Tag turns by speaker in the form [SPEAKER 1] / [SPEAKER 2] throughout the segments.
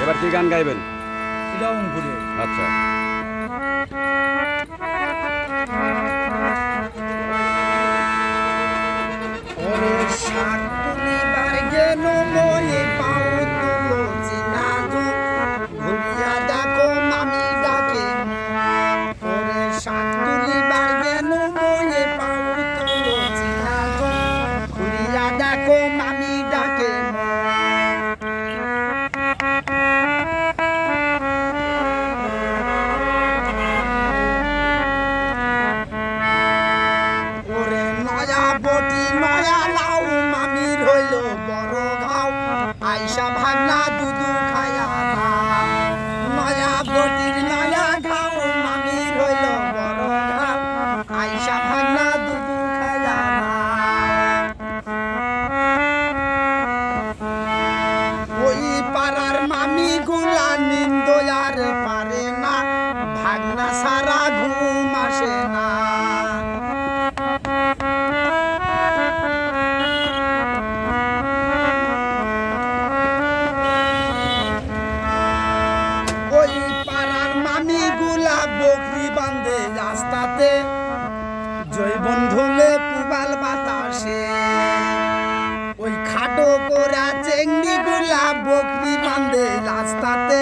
[SPEAKER 1] এবার কি গান গাইবেন?
[SPEAKER 2] রংপুরে
[SPEAKER 1] আচ্ছা,
[SPEAKER 2] ওরে শাক তুলিবার গেল ময়ে পাও তুলো চিনাজু ঘুরিয়া দেখো মামি ডাকে ওরে শাক তুলিবার গেল ময়ে পাও তুলো চিনাজু ঘুরিয়া দেখো মামি ডাকে ওরে নয়া বটি নয়া লাউ মামির হইল বড় ঘাও আইসা ভাগনা দুধু খায়া ভাও নয়া বটির নয়া ঘাও মামির হইল বড় ঘাও আইসা ভাগনা দুধু খায়া ভাও ওই পাড়ার মামি গুলা নিন্দয়ার পারে না ভাগনা সারা ঘুম আসে না ওই পাড়ার মামি গুলা বকরি বান্ধে রাস্তাতে জৈবন ধুলে পুবাল বাতাসে ওই খাটো কোরা চেংড়ি গুলা বকরি বান্ধে রাস্তাতে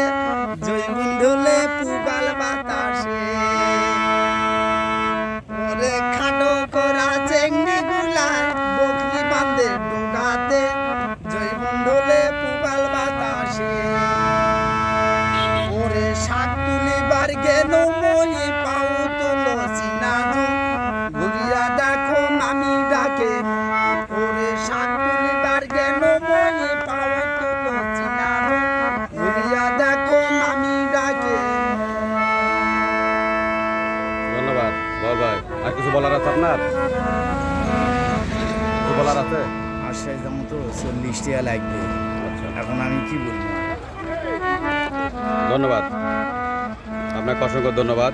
[SPEAKER 2] জৈবন ধুলে পুবাল বাতাসে ওরে খাটো কোরা চেংড়ি গুলা বকরি বান্ধে ডোগাতে জৈবন ধুলে পুবাল বাতাসে ওরে শাক তুলিবার গেল মই পাও তুলো চিনাজু ঘুরিয়া দেখো মামি ডাকে ওরে শাক তুলিবার গেল মই পাও তুলো চিনাজু ঘুরিয়া দেখো মামি ডাকে
[SPEAKER 1] ধন্যবাদ বল ভাই। আর কিছু বলার আছে আপনার? কিছু বলার আছে?
[SPEAKER 2] আর সেই যেমন তো 40 টাকা লাগবে
[SPEAKER 1] আচ্ছা,
[SPEAKER 2] এখন আমি কি বলবো
[SPEAKER 1] ধন্যবাদ আপনাকে, অসংখ্য ধন্যবাদ।